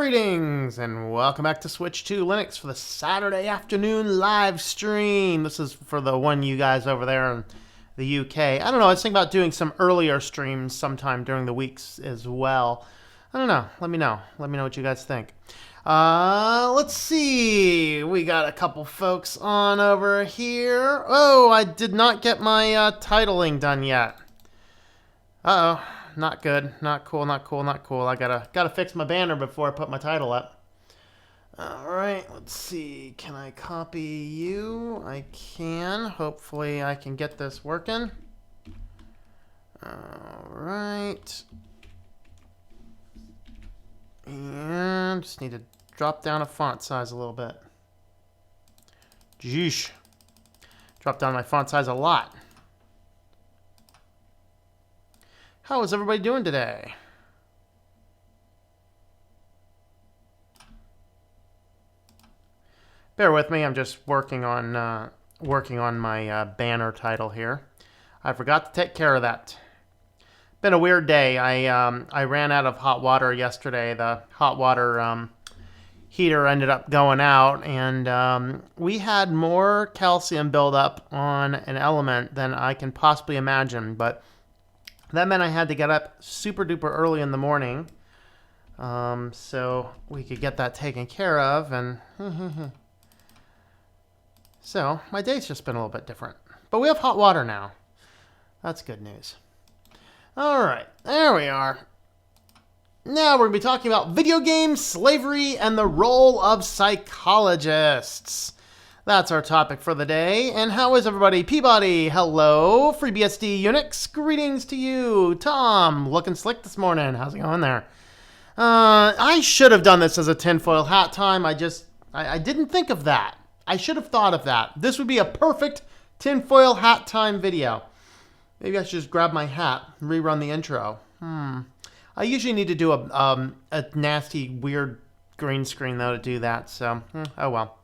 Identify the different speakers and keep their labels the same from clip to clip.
Speaker 1: Greetings and welcome back to Switch to Linux for the Saturday afternoon live stream. This is for the one you guys over there in the UK. I don't know, I was thinking about doing some earlier streams sometime during the weeks as well. I don't know, let me know. Let me know what you guys think. Let's see. We got a couple folks on over here. Oh, I did not get my titling done yet. Uh-oh. Not good. Not cool. Not cool. Not cool. I gotta fix my banner before I put my title up. All right. Let's see. Can I copy you? I can. Hopefully, I can get this working. All right. And just need to drop down a font size a little bit. Jeesh. Drop down my font size a lot. How is everybody doing today? Bear with me, I'm just working on my banner title here. I forgot to take care of that. Been a weird day. I ran out of hot water yesterday. The hot water heater ended up going out, and we had more calcium buildup on an element than I can possibly imagine, but that meant I had to get up super duper early in the morning so we could get that taken care of. And so my day's just been a little bit different. But we have hot water now. That's good news. All right, there we are. Now we're going to be talking about video games, slavery, and the role of psychologists. That's our topic for the day. And how is everybody? Peabody, hello. FreeBSD Unix, greetings to you. Tom, looking slick this morning. How's it going there? I should have done this as a tinfoil hat time. I didn't think of that. I should have thought of that. This would be a perfect tinfoil hat time video. Maybe I should just grab my hat and rerun the intro. I usually need to do a nasty, weird green screen, though, to do that. So, oh well.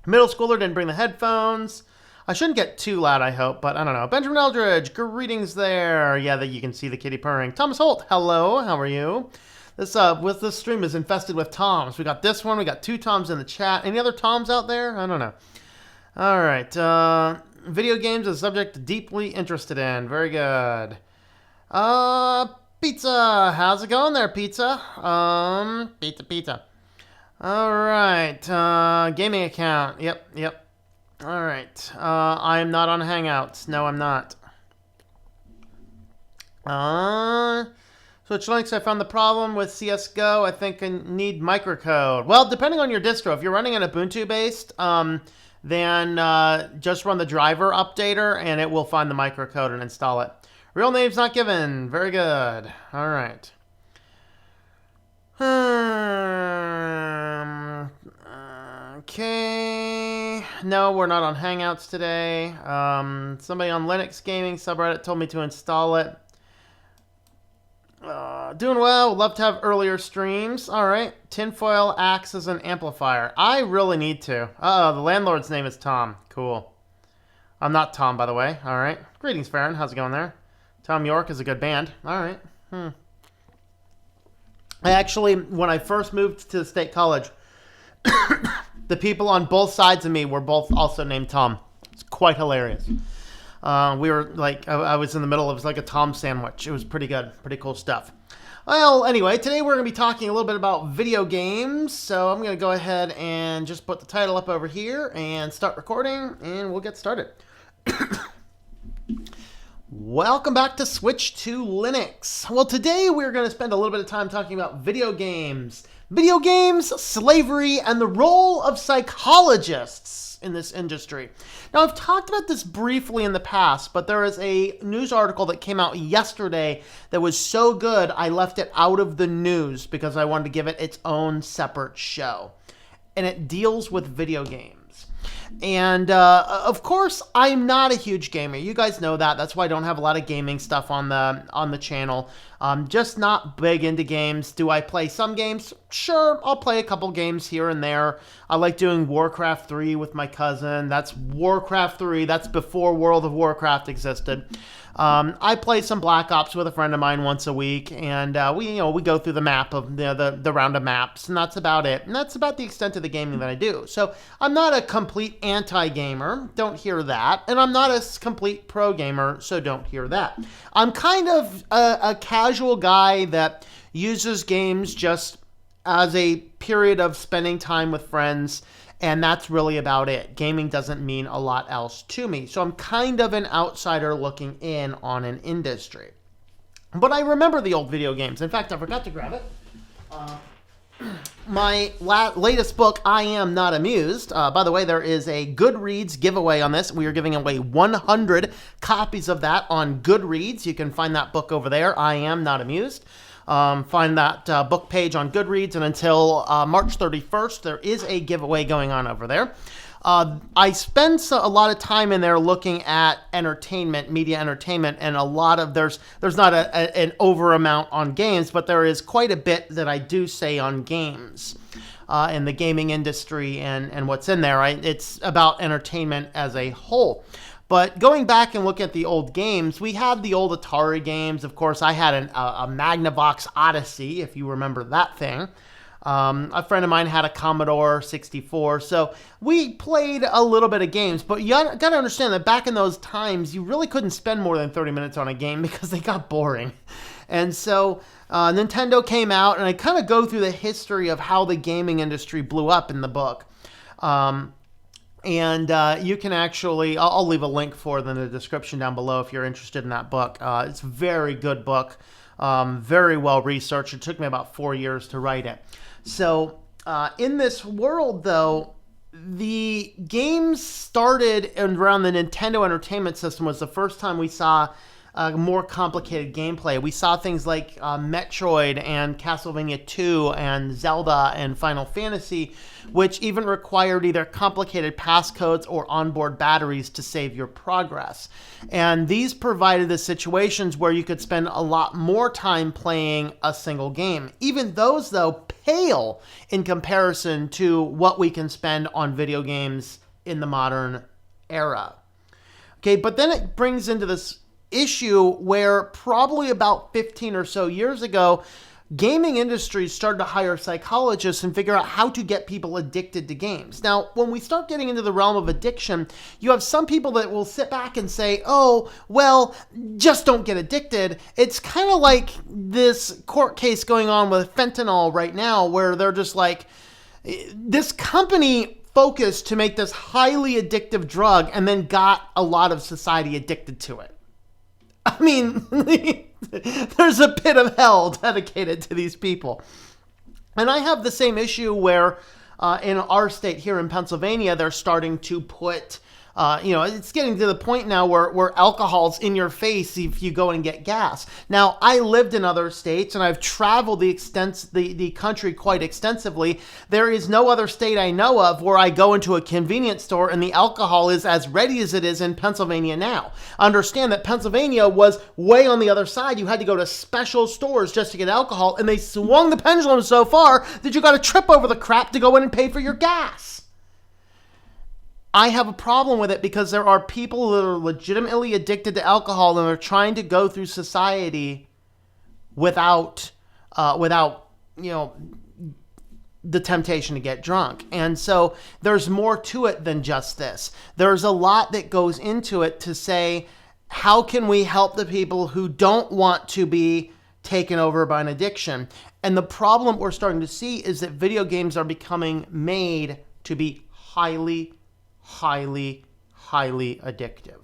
Speaker 1: Middle schooler didn't bring the headphones. I shouldn't get too loud, I hope, but I don't know. Benjamin Eldridge, greetings there. Yeah, that you can see the kitty purring. Thomas Holt, hello. How are you? This stream is infested with Toms. We got this one. We got two Toms in the chat. Any other Toms out there? I don't know. All right. Video games is a subject deeply interested in. Very good. Pizza. How's it going there, Pizza? Pizza. All right, gaming account. Yep. All right, I'm not on Hangouts. No, I'm not. Switch Linux, I found the problem with CSGO. I think I need microcode. Well, depending on your distro, if you're running an Ubuntu-based, then just run the driver updater, and it will find the microcode and install it. Real name's not given. Very good. All right. Okay. No, we're not on Hangouts today. Somebody on Linux Gaming subreddit told me to install it. Doing well. Love to have earlier streams. All right. Tinfoil acts as an amplifier. I really need to. Uh-oh, the landlord's name is Tom. Cool. I'm not Tom, by the way. All right. Greetings, Farron. How's it going there? Tom York is a good band. All right. I actually, when I first moved to the State College, the people on both sides of me were both also named Tom. It's quite hilarious. We were like, I was in the middle. It was like a Tom sandwich. It was pretty good. Pretty cool stuff. Well, anyway, today we're going to be talking a little bit about video games. So I'm going to go ahead and just put the title up over here and start recording, and we'll get started. Welcome back to Switch to Linux. Well, today we're going to spend a little bit of time talking about video games. Video games, slavery, and the role of psychologists in this industry. Now, I've talked about this briefly in the past, but there is a news article that came out yesterday that was so good I left it out of the news because I wanted to give it its own separate show. And it deals with video games. And, of course, I'm not a huge gamer. You guys know that. That's why I don't have a lot of gaming stuff on the channel. Just not big into games. Do I play some games? sure, I'll play a couple games here and there. I like doing Warcraft 3 with my cousin. That's Warcraft 3. That's before World of Warcraft existed. I play some Black Ops with a friend of mine once a week, and we go through the map of the round of maps, and that's about it. And that's about the extent of the gaming that I do. So I'm not a complete anti-gamer, don't hear that, and I'm not a complete pro-gamer, so don't hear that. I'm kind of a casual guy that uses games just as a period of spending time with friends, and that's really about it. Gaming doesn't mean a lot else to me. So I'm kind of an outsider looking in on an industry. But I remember the old video games. In fact, I forgot to grab it. My latest book, I Am Not Amused. By the way, there is a Goodreads giveaway on this. We are giving away 100 copies of that on Goodreads. You can find that book over there, I Am Not Amused. Find that book page on Goodreads, and until March 31st, there is a giveaway going on over there. I spend a lot of time in there looking at entertainment, media entertainment, and a lot of there's not an over amount on games, but there is quite a bit that I do say on games in the gaming industry and what's in there. It's about entertainment as a whole. But going back and looking at the old games, we had the old Atari games. Of course, I had a Magnavox Odyssey, if you remember that thing. A friend of mine had a Commodore 64. So we played a little bit of games. But you got to understand that back in those times, you really couldn't spend more than 30 minutes on a game because they got boring. And so Nintendo came out, and I kind of go through the history of how the gaming industry blew up in the book. And you can actually, I'll leave a link for it in the description down below if you're interested in that book. It's a very good book, very well researched. It took me about 4 years to write it. So in this world, though, the games started around the Nintendo Entertainment System was the first time we saw more complicated gameplay. We saw things like Metroid and Castlevania 2 and Zelda and Final Fantasy, which even required either complicated passcodes or onboard batteries to save your progress. And these provided the situations where you could spend a lot more time playing a single game. Even those, though, pale in comparison to what we can spend on video games in the modern era. Okay, but then it brings into this issue where probably about 15 or so years ago, gaming industries started to hire psychologists and figure out how to get people addicted to games. Now, when we start getting into the realm of addiction, you have some people that will sit back and say, oh, well, just don't get addicted. It's kind of like this court case going on with fentanyl right now, where they're just like, this company focused to make this highly addictive drug and then got a lot of society addicted to it. I mean, there's a pit of hell dedicated to these people. And I have the same issue where in our state here in Pennsylvania, they're starting to put, it's getting to the point now where alcohol's in your face if you go and get gas. Now, I lived in other states and I've traveled the country quite extensively. There is no other state I know of where I go into a convenience store and the alcohol is as ready as it is in Pennsylvania now. Understand that Pennsylvania was way on the other side. You had to go to special stores just to get alcohol, and they swung the pendulum so far that you got to trip over the crap to go in and pay for your gas. I have a problem with it because there are people that are legitimately addicted to alcohol and are trying to go through society without the temptation to get drunk. And so there's more to it than just this. There's a lot that goes into it to say, how can we help the people who don't want to be taken over by an addiction? And the problem we're starting to see is that video games are becoming made to be highly addictive.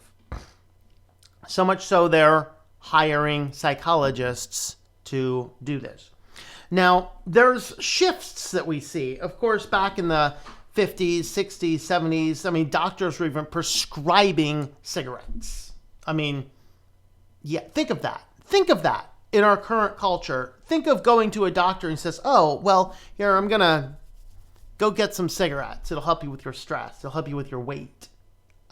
Speaker 1: So much so they're hiring psychologists to do this. Now, there's shifts that we see. Of course, back in the 50s, 60s, 70s, doctors were even prescribing cigarettes. Think of that. Think of that in our current culture. Think of going to a doctor and says, oh, well, here, I'm going to go get some cigarettes. It'll help you with your stress. It'll help you with your weight.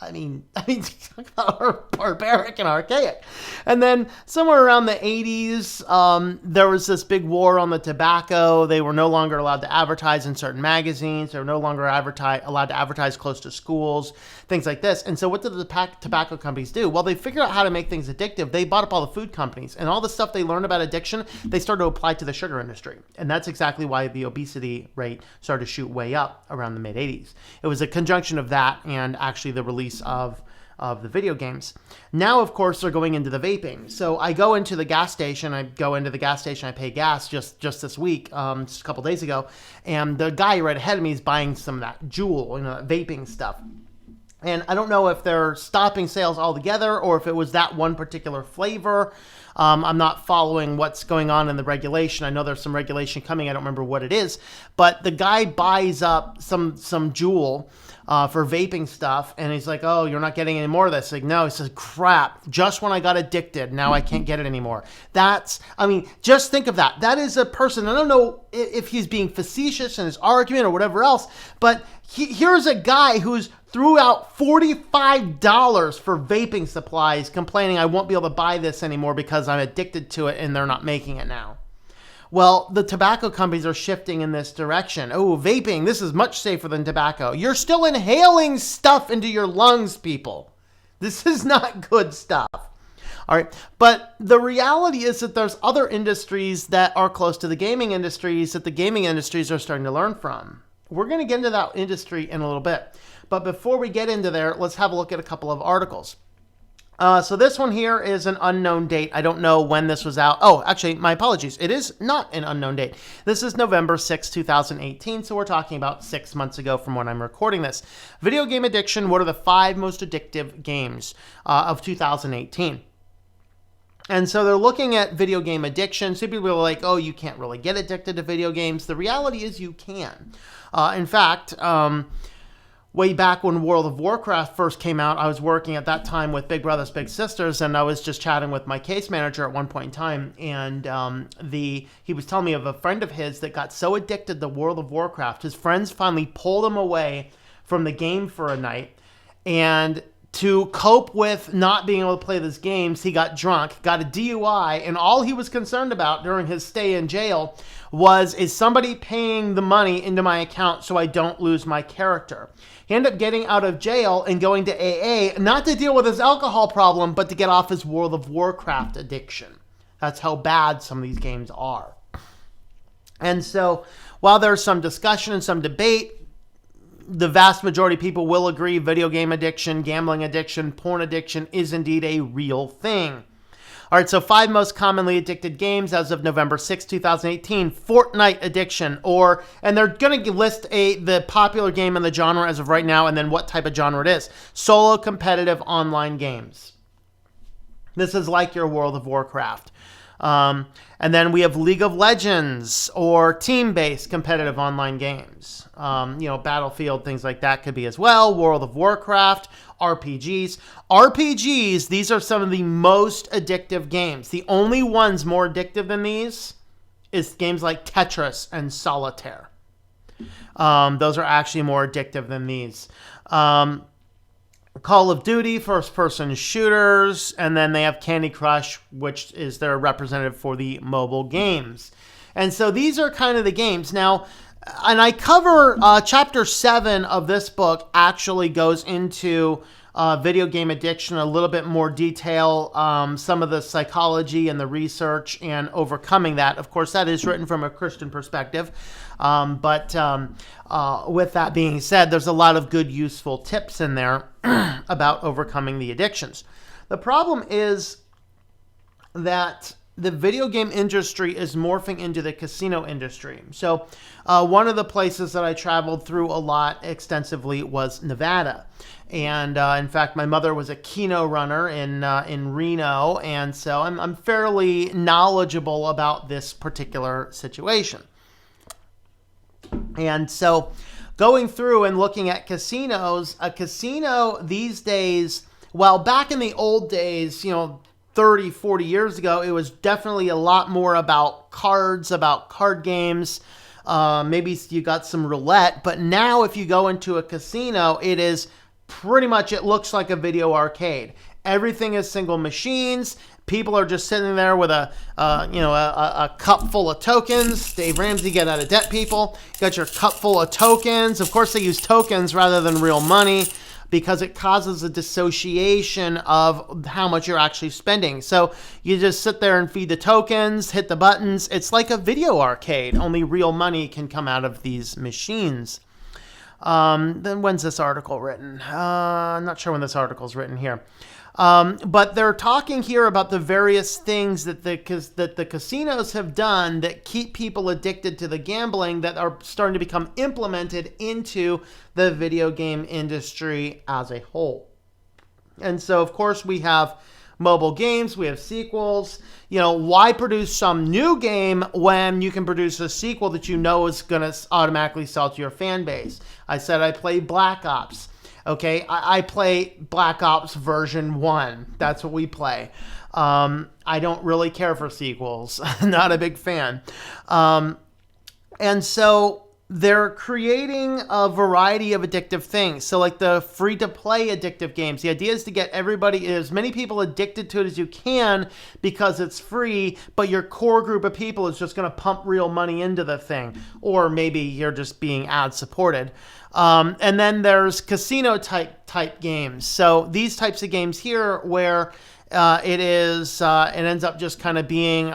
Speaker 1: I mean, talk about barbaric and archaic. And then somewhere around the 80s, there was this big war on the tobacco. They were no longer allowed to advertise in certain magazines. They were no longer allowed to advertise close to schools, things like this. And so what did the tobacco companies do? Well, they figured out how to make things addictive. They bought up all the food companies. And all the stuff they learned about addiction, they started to apply to the sugar industry. And that's exactly why the obesity rate started to shoot way up around the mid-80s. It was a conjunction of that and actually the release of the video games. Now, of course, they're going into the vaping. So I go into the gas station. I pay gas just this week, just a couple days ago. And the guy right ahead of me is buying some of that Juul, that vaping stuff. And I don't know if they're stopping sales altogether or if it was that one particular flavor. I'm not following what's going on in the regulation. I know there's some regulation coming. I don't remember what it is. But the guy buys up some Juul for vaping stuff. And he's like, oh, you're not getting any more of this. Like, no, he says, crap, just when I got addicted, now I can't get it anymore. Just think of that. That is a person, I don't know if he's being facetious in his argument or whatever else, but here's a guy who's threw out $45 for vaping supplies, complaining I won't be able to buy this anymore because I'm addicted to it and they're not making it now. Well, the tobacco companies are shifting in this direction. Oh, vaping, this is much safer than tobacco. You're still inhaling stuff into your lungs, people. This is not good stuff. All right. But the reality is that there's other industries that are close to the gaming industries that the gaming industries are starting to learn from. We're going to get into that industry in a little bit. But before we get into there, let's have a look at a couple of articles. So this one here is an unknown date. I don't know when this was out. Oh, actually, my apologies. It is not an unknown date. This is November 6, 2018. So we're talking about 6 months ago from when I'm recording this. Video game addiction. What are the 5 most addictive games of 2018? And so they're looking at video game addiction. Some people are like, oh, you can't really get addicted to video games. The reality is you can. In fact, way back when World of Warcraft first came out, I was working at that time with Big Brothers Big Sisters, and I was just chatting with my case manager at one point in time, and he was telling me of a friend of his that got so addicted to World of Warcraft, his friends finally pulled him away from the game for a night, and to cope with not being able to play these games, he got drunk, got a DUI, and all he was concerned about during his stay in jail was, is somebody paying the money into my account so I don't lose my character? He ended up getting out of jail and going to AA, not to deal with his alcohol problem, but to get off his World of Warcraft addiction. That's how bad some of these games are. And so, while there's some discussion and some debate, the vast majority of people will agree video game addiction, gambling addiction, porn addiction is indeed a real thing. All right, so 5 most commonly addicted games as of November 6, 2018. Fortnite addiction, and they're going to list the popular game in the genre as of right now, and then what type of genre it is. Solo competitive online games. This is like your World of Warcraft. And then we have League of Legends or team-based competitive online games. Battlefield, things like that could be as well. World of Warcraft, RPGs. RPGs, these are some of the most addictive games. The only ones more addictive than these is games like Tetris and Solitaire. Those are actually more addictive than these. Call of Duty, first-person shooters, and then they have Candy Crush, which is their representative for the mobile games. And so these are kind of the games. Now, and I cover Chapter 7 of this book actually goes into video game addiction in a little bit more detail, some of the psychology and the research and overcoming that. Of course, that is written from a Christian perspective. But with that being said, there's a lot of good, useful tips in there about overcoming the addictions. The problem is that the video game industry is morphing into the casino industry. So one of the places that I traveled through a lot extensively was Nevada. And in fact, my mother was a Keno runner in Reno. And so I'm fairly knowledgeable about this particular situation. And so going through and looking at casinos, a casino these days, while back in the old days, 30, 40 years ago, it was definitely a lot more about cards, about card games. Maybe you got some roulette. But now if you go into a casino, it is pretty much it looks like a video arcade. Everything is single machines. People are just sitting there with a cup full of tokens. Dave Ramsey, get out of debt, people. You got your cup full of tokens. Of course, they use tokens rather than real money because it causes a dissociation of how much you're actually spending. So you just sit there and feed the tokens, hit the buttons. It's like a video arcade, only real money can come out of these machines. Then when's this article written? I'm not sure when this article is written here. But they're talking here about the various things that the casinos have done that keep people addicted to the gambling that are starting to become implemented into the video game industry as a whole. And so, of course, we have mobile games, we have sequels. You know, why produce some new game when you can produce a sequel that you know is going to automatically sell to your fan base? I said I play Black Ops. Okay, I play Black Ops version 1. That's what we play. I don't really care for sequels. Not a big fan. And so they're creating a variety of addictive things. So like the free-to-play addictive games. The idea is to get as many people addicted to it as you can because it's free, but your core group of people is just going to pump real money into the thing. Or maybe you're just being ad-supported. And then there's casino type games. So these types of games here where it ends up just kind of being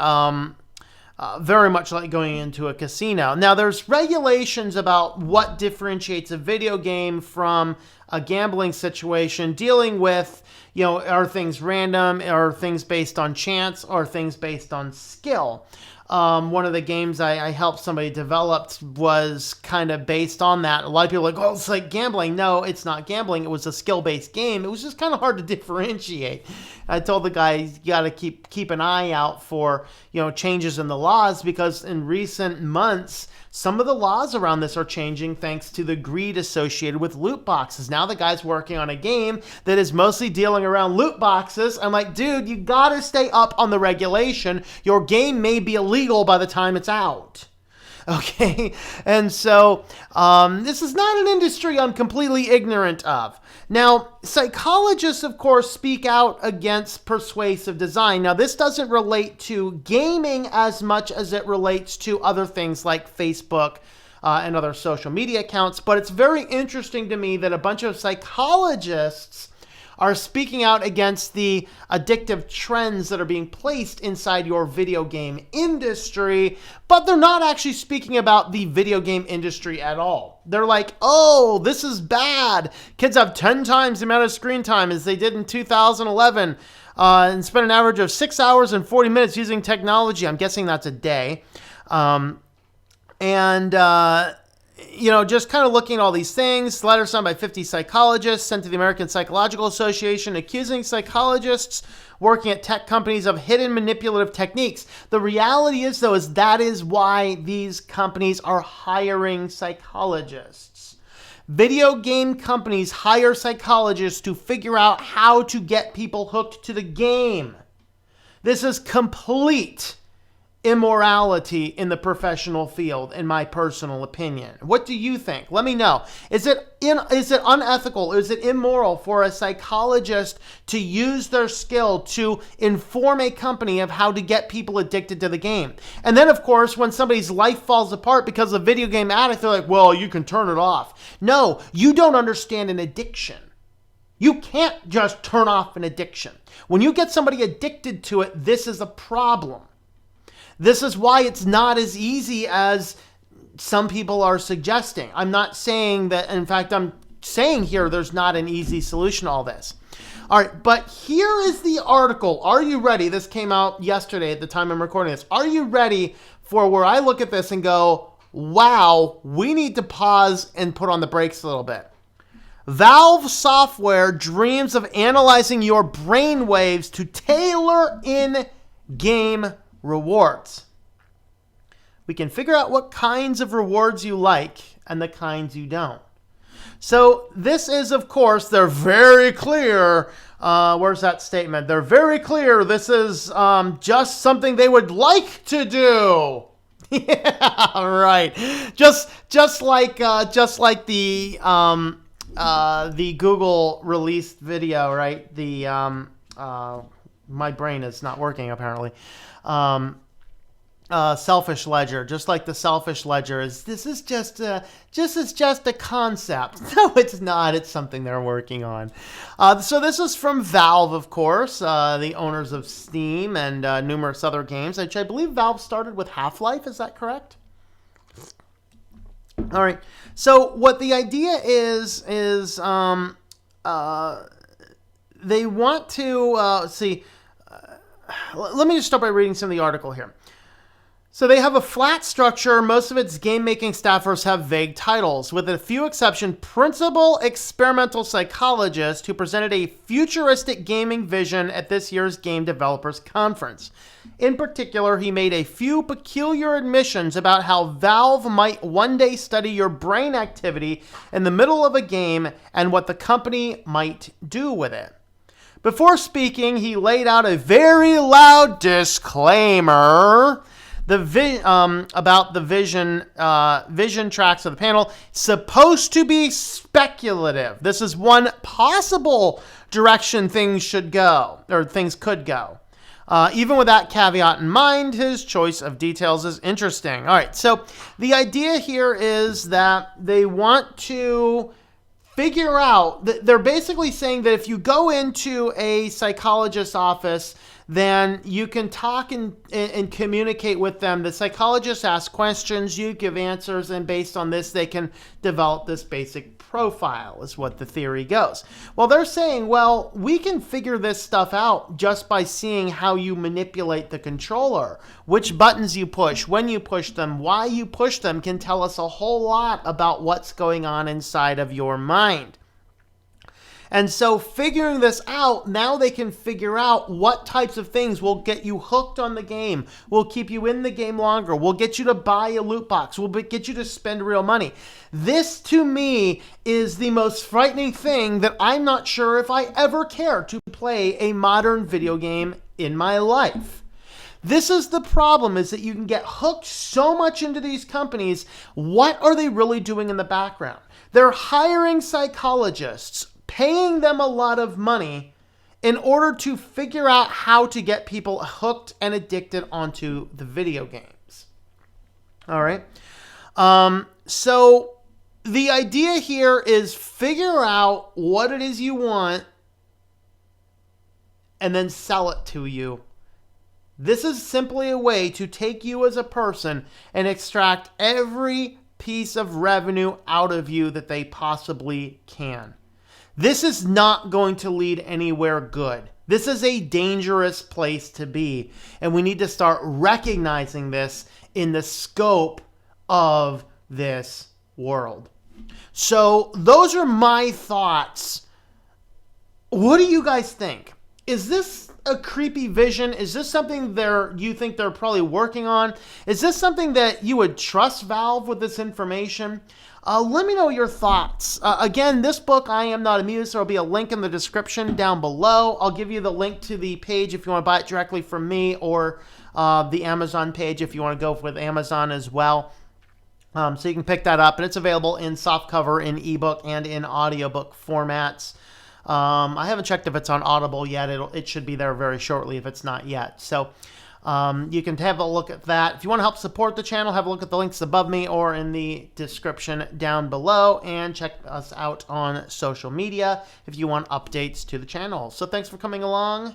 Speaker 1: very much like going into a casino. Now there's regulations about what differentiates a video game from a gambling situation, dealing with, you know, are things random, are things based on chance, or things based on skill. One of the games I helped somebody develop was kind of based on that. A lot of people are like, oh, it's like gambling. No, it's not gambling. It was a skill-based game. It was just kind of hard to differentiate. I told the guy, you got to keep an eye out for, you know, changes in the laws, because in recent months, some of the laws around this are changing thanks to the greed associated with loot boxes. Now the guy's working on a game that is mostly dealing around loot boxes. I'm like, dude, you got to stay up on the regulation. Your game may be illegal by the time it's out. Okay, and so this is not an industry I'm completely ignorant of. Now, psychologists, of course, speak out against persuasive design. Now, this doesn't relate to gaming as much as it relates to other things like Facebook and other social media accounts, but it's very interesting to me that a bunch of psychologists are speaking out against the addictive trends that are being placed inside your video game industry, but they're not actually speaking about the video game industry at all. They're like, oh, this is bad. Kids have 10 times the amount of screen time as they did in 2011 and spend an average of 6 hours and 40 minutes using technology. I'm guessing that's a day. You know, just kind of looking at all these things. Letter signed by 50 psychologists sent to the American Psychological Association accusing psychologists working at tech companies of hidden manipulative techniques. The reality is, though, is that is why these companies are hiring psychologists. Video game companies hire psychologists to figure out how to get people hooked to the game. This is complete immorality in the professional field, in my personal opinion. What do you think? Let me know. Is it unethical? Is it immoral for a psychologist to use their skill to inform a company of how to get people addicted to the game? And then, of course, when somebody's life falls apart because of a video game addict, they're like, well, you can turn it off. No, you don't understand an addiction. You can't just turn off an addiction. When you get somebody addicted to it, this is a problem. This is why it's not as easy as some people are suggesting. I'm not saying that, in fact, I'm saying here there's not an easy solution to all this. All right, but here is the article. Are you ready? This came out yesterday at the time I'm recording this. Are you ready for where I look at this and go, wow, we need to pause and put on the brakes a little bit. Valve Software dreams of analyzing your brain waves to tailor in-game rewards. We can figure out what kinds of rewards you like and the kinds you don't. So this is, of course, they're very clear. Where's that statement? They're very clear. This is just something they would like to do. Yeah, right. Just like the the Google released video, right? The my brain is not working apparently. Selfish ledger, just like the selfish ledger this is just a concept. No, it's not. It's something they're working on. So this is from Valve, of course, the owners of Steam and numerous other games, which I believe Valve started with Half-Life. Is that correct? All right. So what the idea is they want to see. Let me just start by reading some of the article here. So they have a flat structure. Most of its game-making staffers have vague titles, with a few exceptions. Principal experimental psychologist who presented a futuristic gaming vision at this year's Game Developers Conference. In particular, he made a few peculiar admissions about how Valve might one day study your brain activity in the middle of a game and what the company might do with it. Before speaking, he laid out a very loud disclaimer about the vision tracks of the panel. Supposed to be speculative. This is one possible direction things should go, or things could go. Even with that caveat in mind, his choice of details is interesting. All right, so the idea here is that they want to figure out, they're basically saying that if you go into a psychologist's office, then you can talk and communicate with them. The psychologist asks questions, you give answers, and based on this, they can develop this basic profile, is what the theory goes. Well, they're saying, well, we can figure this stuff out just by seeing how you manipulate the controller. Which buttons you push, when you push them, why you push them can tell us a whole lot about what's going on inside of your mind. And so figuring this out, now they can figure out what types of things will get you hooked on the game, will keep you in the game longer, will get you to buy a loot box, will get you to spend real money. This, to me, is the most frightening thing that I'm not sure if I ever care to play a modern video game in my life. This is the problem, is that you can get hooked so much into these companies. What are they really doing in the background? They're hiring psychologists, paying them a lot of money in order to figure out how to get people hooked and addicted onto the video games. All right. So the idea here is figure out what it is you want and then sell it to you. This is simply a way to take you as a person and extract every piece of revenue out of you that they possibly can. This is not going to lead anywhere good. This is a dangerous place to be. And we need to start recognizing this in the scope of this world. So those are my thoughts. What do you guys think? Is this a creepy vision? Is this something you think they're probably working on? Is this something that you would trust Valve with this information? Let me know your thoughts. Again, this book, I Am Not Amused. There will be a link in the description down below. I'll give you the link to the page if you want to buy it directly from me, or the Amazon page if you want to go with Amazon as well. So you can pick that up, and it's available in softcover, in ebook, and in audiobook formats. I haven't checked if it's on Audible yet. It should be there very shortly if it's not yet. So you can have a look at that. If you want to help support the channel, have a look at the links above me or in the description down below, and check us out on social media if you want updates to the channel. So thanks for coming along,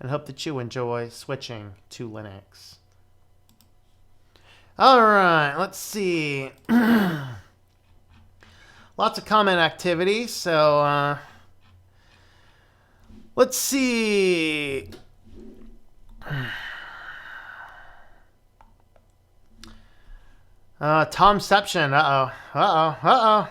Speaker 1: and hope that you enjoy switching to Linux. All right, let's see. Lots of comment activity, so let's see. Tomception. Uh-oh.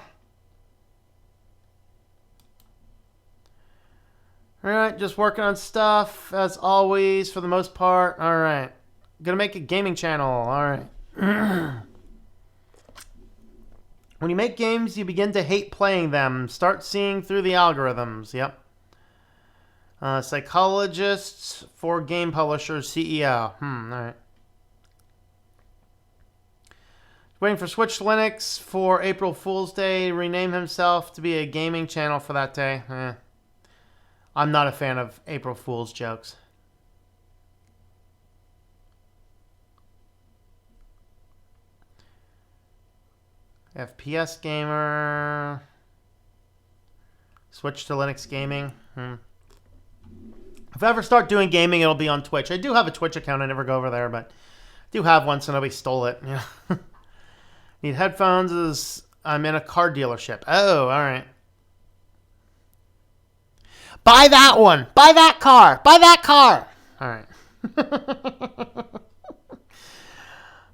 Speaker 1: All right, just working on stuff, as always, for the most part. All right. Gonna make a gaming channel. All right. When you make games, you begin to hate playing them. Start seeing through the algorithms. Yep. Psychologists for game publishers, CEO. All right. Waiting for Switch Linux for April Fool's Day. Rename himself to be a gaming channel for that day. I'm not a fan of April Fool's jokes. FPS gamer. Switch to Linux gaming. If I ever start doing gaming, it'll be on Twitch. I do have a Twitch account. I never go over there, but I do have one, so nobody stole it. Yeah. Need headphones. I'm in a car dealership. Oh, all right. Buy that one. Buy that car. Buy that car. All right.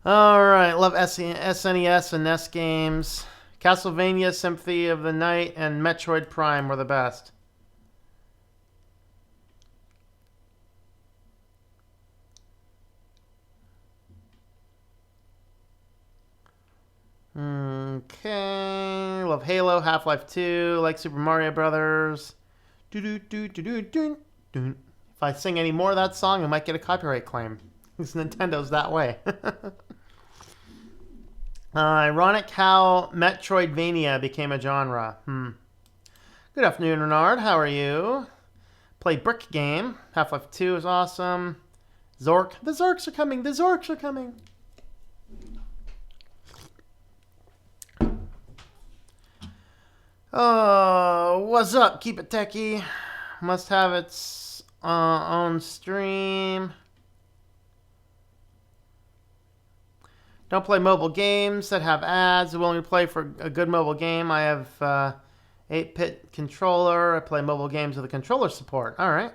Speaker 1: All right. Love SNES and NES games. Castlevania, Symphony of the Night, and Metroid Prime were the best. Okay. Love Halo, Half-Life 2, like Super Mario Brothers. If I sing any more of that song, I might get a copyright claim. Because Nintendo's that way. Ironic how Metroidvania became a genre. Good afternoon, Renard. How are you? Play Brick Game. Half-Life 2 is awesome. Zork. The Zorks are coming. The Zorks are coming. Oh, what's up? Keep it techie. Must have its own stream. Don't play mobile games that have ads. Willing to play for a good mobile game. I have 8-bit controller. I play mobile games with a controller support. All right.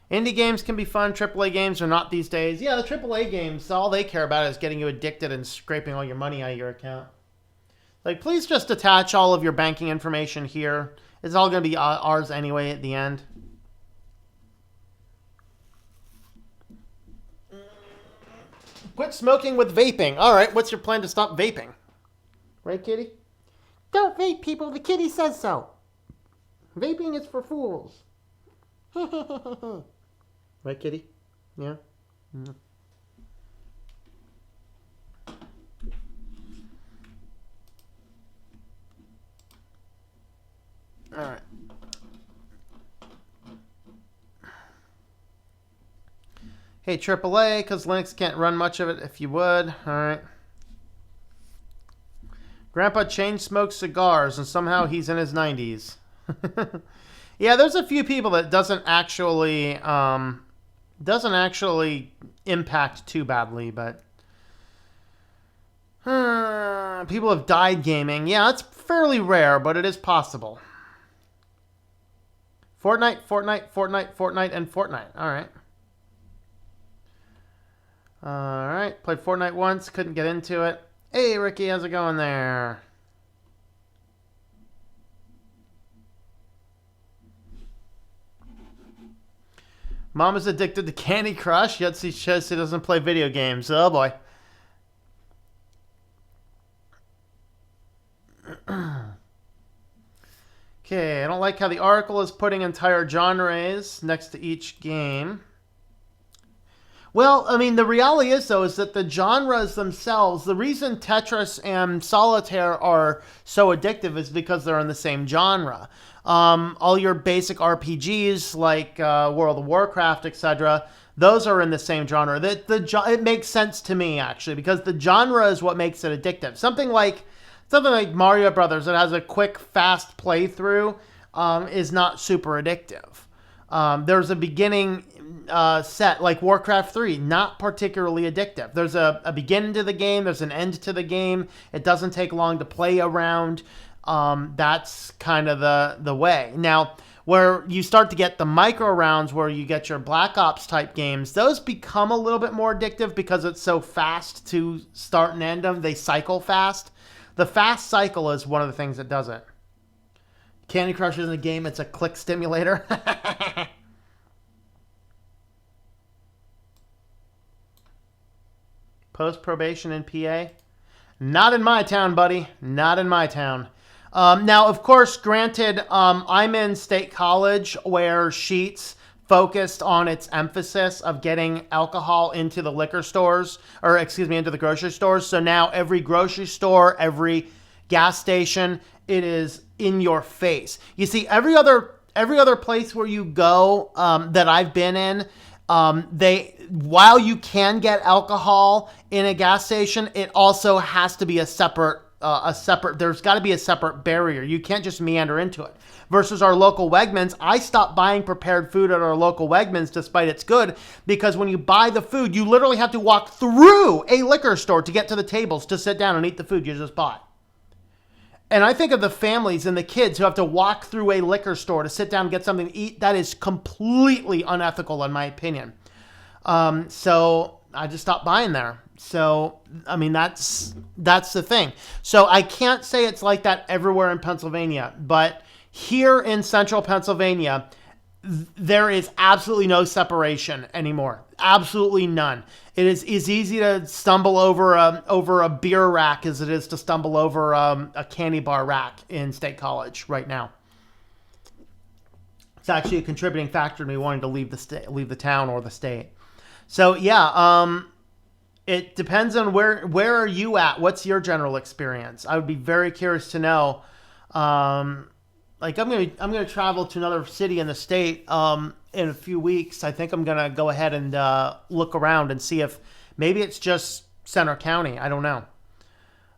Speaker 1: Indie games can be fun. AAA games are not these days. Yeah, the AAA games, all they care about is getting you addicted and scraping all your money out of your account. Like, please just attach all of your banking information here. It's all going to be ours anyway at the end. Quit smoking with vaping. All right, what's your plan to stop vaping? Right, kitty? Don't vape, people. The kitty says so. Vaping is for fools. Right, kitty? Yeah? All right. Hey, AAA, because Linux can't run much of it if you would. All right. Grandpa chain smokes cigars, and somehow he's in his 90s. Yeah, there's a few people that doesn't actually impact too badly, but people have died gaming. Yeah, it's fairly rare, but it is possible. Fortnite, and Fortnite. All right. All right. Played Fortnite once, couldn't get into it. Hey, Ricky, how's it going there? Mom is addicted to Candy Crush, yet she says she doesn't play video games. Oh, boy. Okay, I don't like how the article is putting entire genres next to each game. Well, I mean, the reality is, though, is that the genres themselves, the reason Tetris and Solitaire are so addictive is because they're in the same genre. All your basic RPGs like World of Warcraft, etc., those are in the same genre. It makes sense to me, actually, because the genre is what makes it addictive. Something like Mario Brothers that has a quick, fast playthrough is not super addictive. There's a beginning set like Warcraft 3, not particularly addictive. There's a beginning to the game, there's an end to the game. It doesn't take long to play around. That's kind of the way. Now, where you start to get the micro rounds where you get your Black Ops type games, those become a little bit more addictive because it's so fast to start and end them. They cycle fast. The fast cycle is one of the things that does it. Candy Crush isn't a game, it's a click stimulator. Post-probation in PA? Not in my town, buddy. Not in my town. Now, of course, granted, I'm in State College where sheets focused on its emphasis of getting alcohol into the liquor stores, or excuse me, into the grocery stores. So now every grocery store, every gas station, it is in your face. You see, every other place where you go that I've been in, while you can get alcohol in a gas station, it also has to be a separate, there's got to be a separate barrier. You can't just meander into it. Versus our local Wegmans, I stopped buying prepared food at our local Wegmans despite it's good, because when you buy the food, you literally have to walk through a liquor store to get to the tables to sit down and eat the food you just bought. And I think of the families and the kids who have to walk through a liquor store to sit down and get something to eat. That is completely unethical, in my opinion. So I just stopped buying there. So, I mean, that's the thing. So I can't say it's like that everywhere in Pennsylvania, but here in central Pennsylvania, there is absolutely no separation anymore. Absolutely none. It is as easy to stumble over a beer rack as it is to stumble over a candy bar rack in State College right now. It's actually a contributing factor to me wanting to leave the town or the state. So yeah, it depends on where are you at. What's your general experience? I would be very curious to know. Like I'm gonna travel to another city in the state in a few weeks. I think I'm gonna go ahead and look around and see if maybe it's just Center County. I don't know.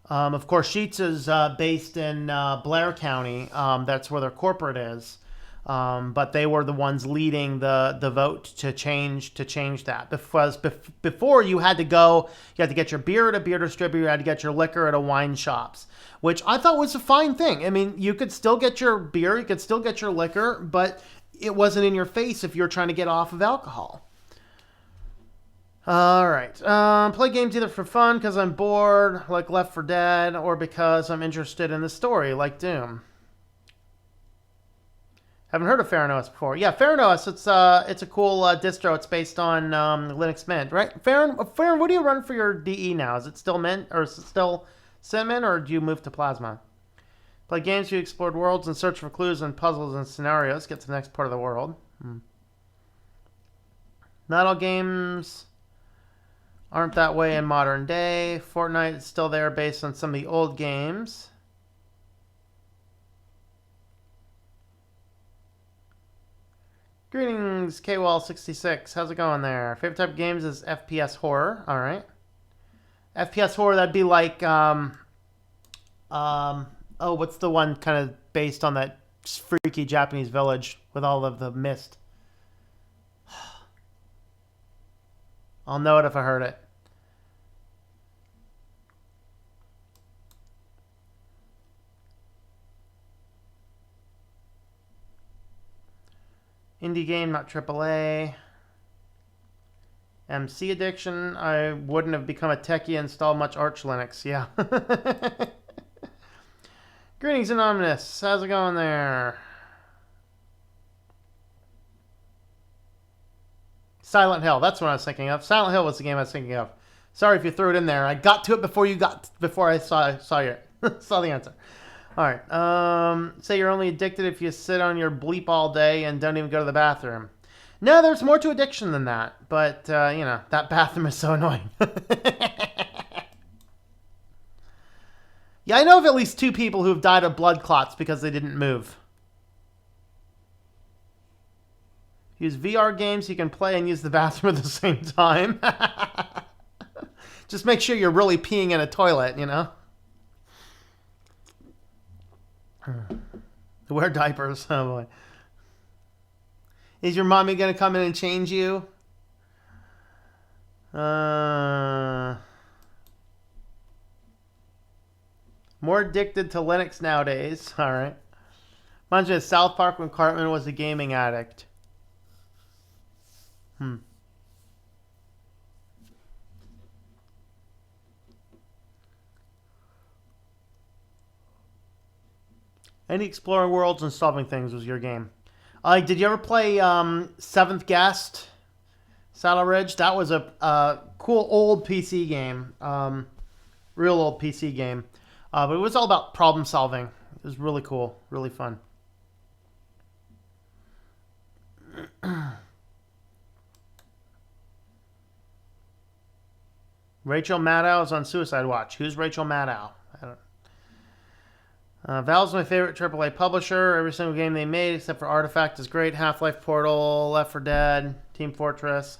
Speaker 1: Of course, Sheetz is based in Blair County. That's where their corporate is. But they were the ones leading the vote to change that. Because before you had to get your beer at a beer distributor, you had to get your liquor at a wine shops, which I thought was a fine thing. I mean, you could still get your beer, you could still get your liquor, but it wasn't in your face if you're trying to get off of alcohol. All right. Play games either for fun because I'm bored, like Left 4 Dead, or because I'm interested in the story, like Doom. Haven't heard of Theranos before. Yeah, Theranos, it's a cool distro. It's based on Linux Mint, right? Farron, what do you run for your DE now? Is it still Mint, or is it still Cinnamon, or do you move to Plasma? Play games, you explored worlds and search for clues and puzzles and scenarios. Get to the next part of the world. Not all games aren't that way in modern day. Fortnite is still there based on some of the old games. Greetings, KWall66. How's it going there? Favorite type of games is FPS horror. All right. FPS horror, that'd be like, what's the one kind of based on that freaky Japanese village with all of the mist? I'll know it if I heard it. Indie game, not AAA. MC addiction. I wouldn't have become a techie and installed much Arch Linux. Yeah. Greetings, Anonymous. How's it going there? Silent Hill. That's what I was thinking of. Silent Hill was the game I was thinking of. Sorry if you threw it in there. I got to it before I saw the answer. All right. Say you're only addicted if you sit on your bleep all day and don't even go to the bathroom. No, there's more to addiction than that. But, that bathroom is so annoying. Yeah, I know of at least 2 people who have died of blood clots because they didn't move. Use VR games you can play and use the bathroom at the same time. Just make sure you're really peeing in a toilet, Wear diapers. Oh boy. Is your mommy gonna come in and change you? More addicted to Linux nowadays. All right. Reminds me of South Park when Cartman was a gaming addict. Any exploring worlds and solving things was your game. Did you ever play Seventh Guest? Saddle Ridge? That was a cool old PC game. Real old PC game. But it was all about problem solving. It was really cool. Really fun. Rachel Maddow is on Suicide Watch. Who's Rachel Maddow? I don't. Valve's my favorite AAA publisher. Every single game they made, except for Artifact, is great. Half-Life, Portal, Left 4 Dead, Team Fortress.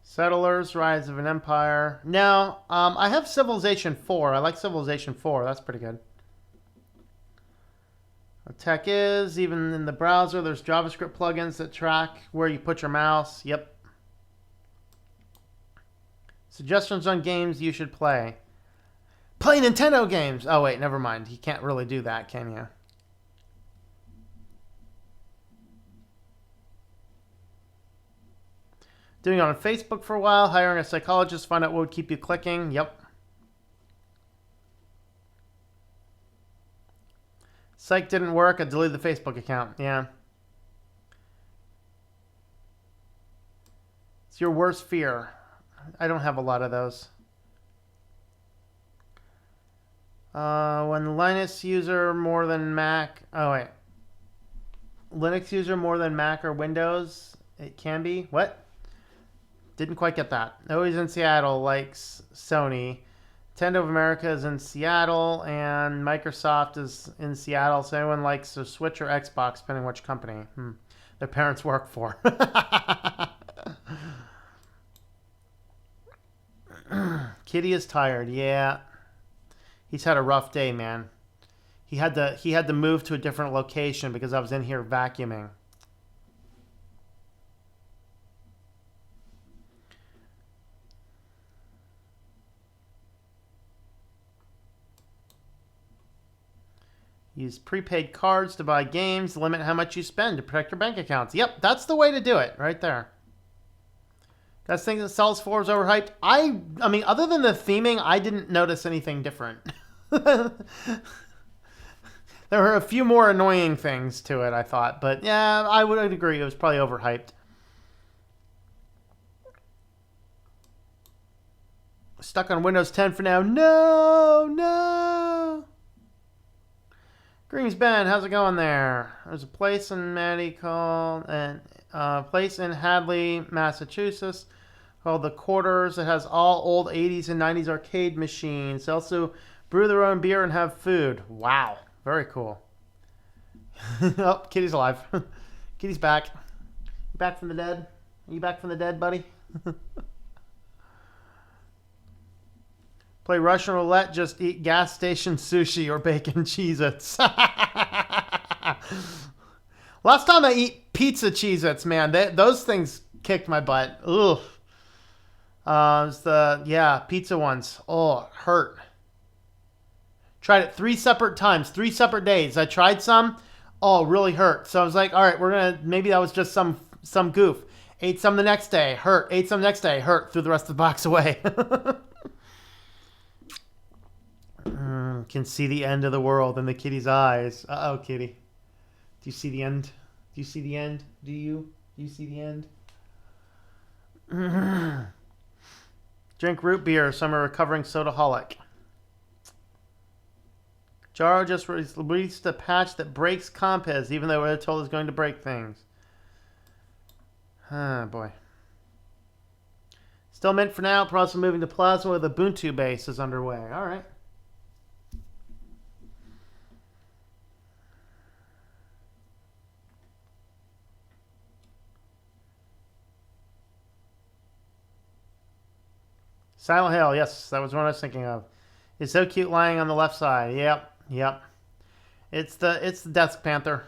Speaker 1: Settlers, Rise of an Empire. No, I have Civilization 4. I like Civilization 4. That's pretty good. Tech is, even in the browser, there's JavaScript plugins that track where you put your mouse. Yep. Suggestions on games you should play. Play Nintendo games! Oh, wait, never mind. You can't really do that, can you? Doing it on Facebook for a while, hiring a psychologist, find out what would keep you clicking. Yep. Psych didn't work. I deleted the Facebook account. Yeah. It's your worst fear. I don't have a lot of those. When Linux user more than Mac. Oh, wait. Linux user more than Mac or Windows. It can be. What? Didn't quite get that. Always in Seattle, likes Sony. Nintendo of America is in Seattle, and Microsoft is in Seattle. So anyone likes a Switch or Xbox, depending which company their parents work for. Kitty is tired. Yeah, he's had a rough day, man. He had to move to a different location because I was in here vacuuming. Use prepaid cards to buy games. Limit how much you spend to protect your bank accounts. Yep, that's the way to do it right there. Guys think that Cells 4 is overhyped? I mean, other than the theming, I didn't notice anything different. There were a few more annoying things to it, I thought. But yeah, I would agree. It was probably overhyped. Stuck on Windows 10 for now. No. Greetings, Ben. How's it going there? There's a place in Hadley, Massachusetts called The Quarters. It has all old 80s and 90s arcade machines. They also brew their own beer and have food. Wow. Very cool. Oh, Kitty's alive. Kitty's back. You back from the dead? Are you back from the dead, buddy? Play Russian roulette, just eat gas station sushi or bacon Cheez-Its. Last time I eat pizza Cheez-Its, man, those things kicked my butt. Ugh. It was the pizza ones. Oh, it hurt. Tried it 3 separate times, 3 separate days. I tried some. Oh, it really hurt. So I was like, all right, maybe that was just some goof. Ate some the next day, hurt. Ate some the next day, hurt. Threw the rest of the box away. Can see the end of the world in the kitty's eyes. Uh-oh, kitty. Do you see the end? Do you see the end? Do you? Do you see the end? Drink root beer, so I'm a recovering sodaholic. Jaro just released a patch that breaks Compiz, even though we're told it's going to break things. Ah, boy. Still Mint for now. Process moving to Plasma with Ubuntu base is underway. All right. Silent Hill, yes, that was what I was thinking of. It's so cute lying on the left side. Yep. It's the Death Panther.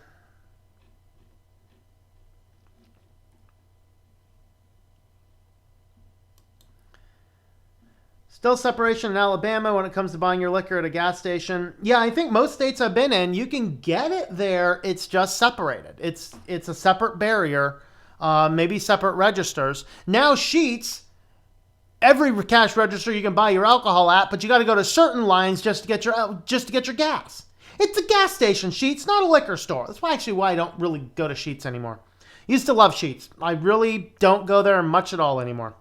Speaker 1: Still separation in Alabama when it comes to buying your liquor at a gas station. Yeah, I think most states I've been in, you can get it there. It's just separated. It's a separate barrier, maybe separate registers. Now Sheetz. Every cash register you can buy your alcohol at, but you got to go to certain lines just to get your gas. It's a gas station, Sheetz, not a liquor store. That's why I don't really go to Sheetz anymore. Used to love Sheetz. I really don't go there much at all anymore.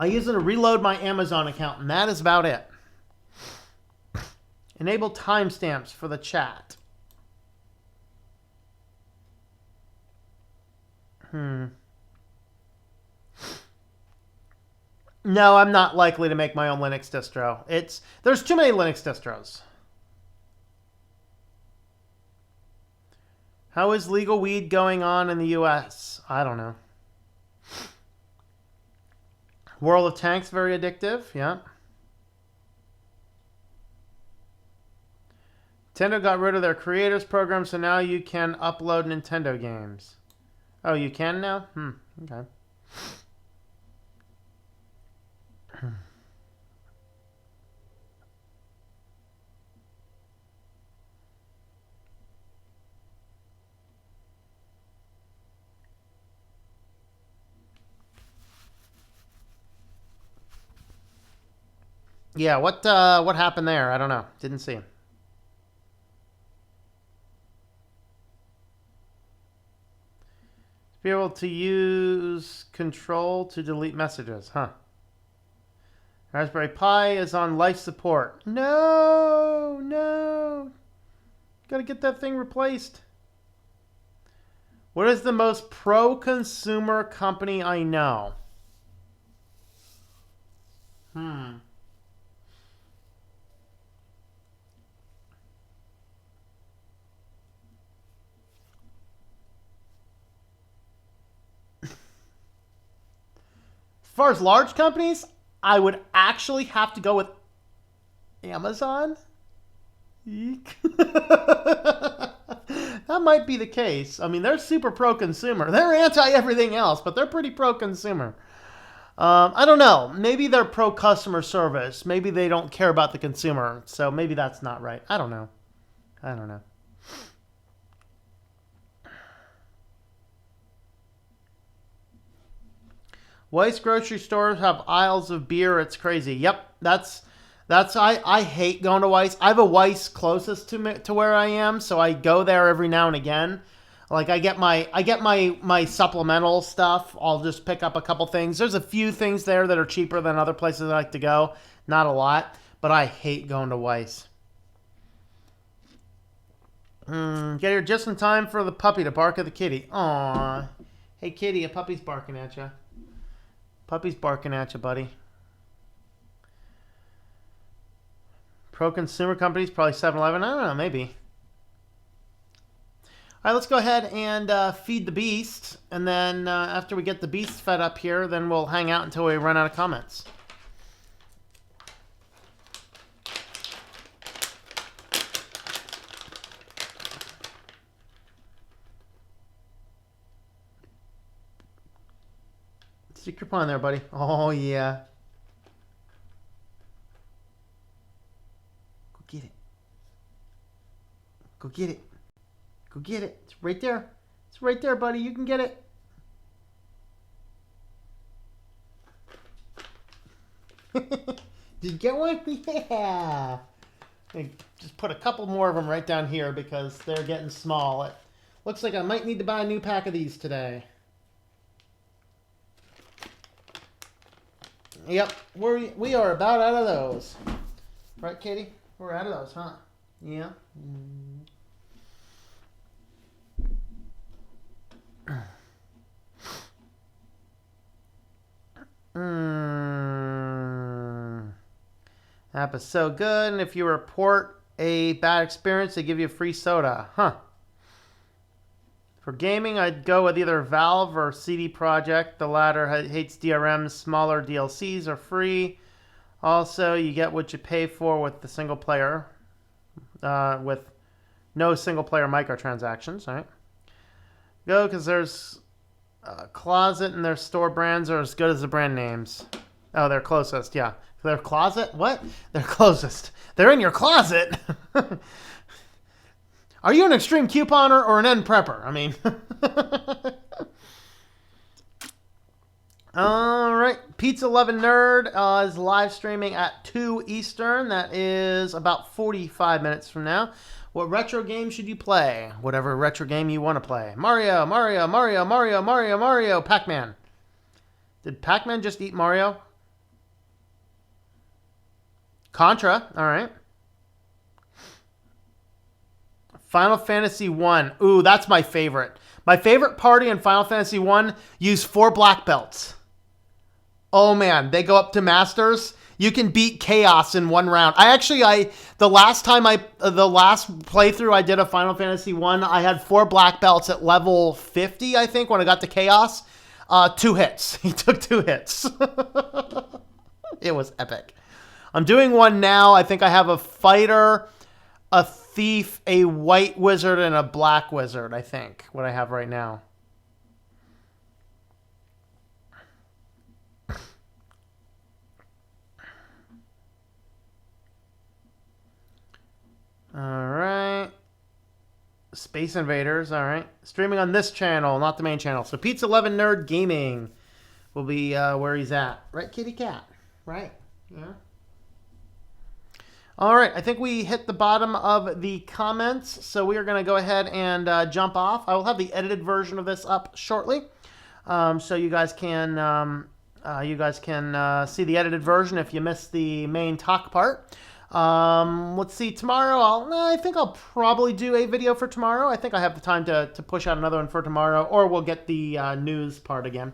Speaker 1: I use it to reload my Amazon account, and that is about it. Enable timestamps for the chat. No, I'm not likely to make my own Linux distro. There's too many Linux distros. How is legal weed going on in the US? I don't know. World of Tanks, very addictive. Yeah. Nintendo got rid of their creators program, so now you can upload Nintendo games. Oh, you can now? Okay. Yeah, what happened there? I don't know. Didn't see. Be able to use control to delete messages, huh? Raspberry Pi is on life support. No. Gotta get that thing replaced. What is the most pro-consumer company I know? As far as large companies, I would actually have to go with Amazon. Eek. That might be the case. I mean, they're super pro-consumer. They're anti-everything else, but they're pretty pro-consumer. I don't know. Maybe they're pro-customer service. Maybe they don't care about the consumer. So maybe that's not right. I don't know. Weiss grocery stores have aisles of beer. It's crazy. Yep, I hate going to Weiss. I have a Weiss closest to where I am, so I go there every now and again. Like I get my supplemental stuff. I'll just pick up a couple things. There's a few things there that are cheaper than other places I like to go. Not a lot, but I hate going to Weiss. Get here just in time for the puppy to bark at the kitty. Aww. Hey kitty, a puppy's barking at you. Puppy's barking at you, buddy. Pro-consumer companies, probably 7-Eleven. I don't know, maybe. All right, let's go ahead and feed the beast. And then after we get the beast fed up here, then we'll hang out until we run out of comments. Stick your paw in there, buddy. Oh, yeah. Go get it. Go get it. Go get it. It's right there. It's right there, buddy. You can get it. Did you get one? Yeah. I just put a couple more of them right down here because they're getting small. It looks like I might need to buy a new pack of these today. Yep, we are about out of those. Right, Katie? We're out of those, huh? Yeah. App is so good, and if you report a bad experience, they give you a free soda. Huh. For gaming, I'd go with either Valve or CD Projekt. The latter hates DRMs. Smaller DLCs are free. Also, you get what you pay for with the single player, with no single player microtransactions. All right. Go because there's a Closet and their store brands are as good as the brand names. Oh, they're closest. Yeah, their closet. What? They're closest. They're in your closet. Are you an extreme couponer or an end prepper? I mean. All right. Pizza Lovin' Nerd is live streaming at 2 Eastern. That is about 45 minutes from now. What retro game should you play? Whatever retro game you want to play. Mario, Pac-Man. Did Pac-Man just eat Mario? Contra, all right. Final Fantasy 1. Ooh, that's my favorite. My favorite party in Final Fantasy 1 used 4 black belts. Oh man, they go up to masters. You can beat Chaos in 1 round. The last playthrough I did of Final Fantasy 1, I had 4 black belts at level 50, I think, when I got to Chaos. 2 hits. He took 2 hits. It was epic. I'm doing one now. I think I have a fighter, a thief, a white wizard, and a black wizard, I think, what I have right now. All right. Space Invaders, all right. Streaming on this channel, not the main channel. So Pete's 11 Nerd Gaming will be where he's at. Right, kitty cat? Right. Yeah. All right, I think we hit the bottom of the comments, so we are going to go ahead and jump off. I will have the edited version of this up shortly, so you guys can see the edited version if you missed the main talk part. Let's see, tomorrow I think I'll probably do a video for tomorrow. I think I have the time to push out another one for tomorrow, or we'll get the news part again.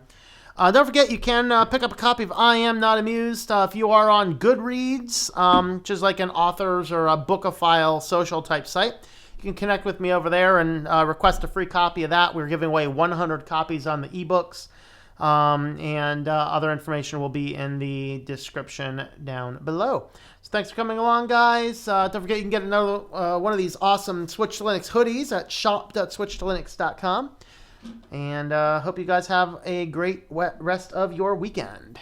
Speaker 1: Don't forget, you can pick up a copy of I Am Not Amused if you are on Goodreads, which is like an author's or a Bookophile social type site. You can connect with me over there and request a free copy of that. We're giving away 100 copies on the ebooks, and other information will be in the description down below. So thanks for coming along, guys. Don't forget, you can get another one of these awesome Switch to Linux hoodies at shop.switchedtolinux.com. And hope you guys have a great rest of your weekend.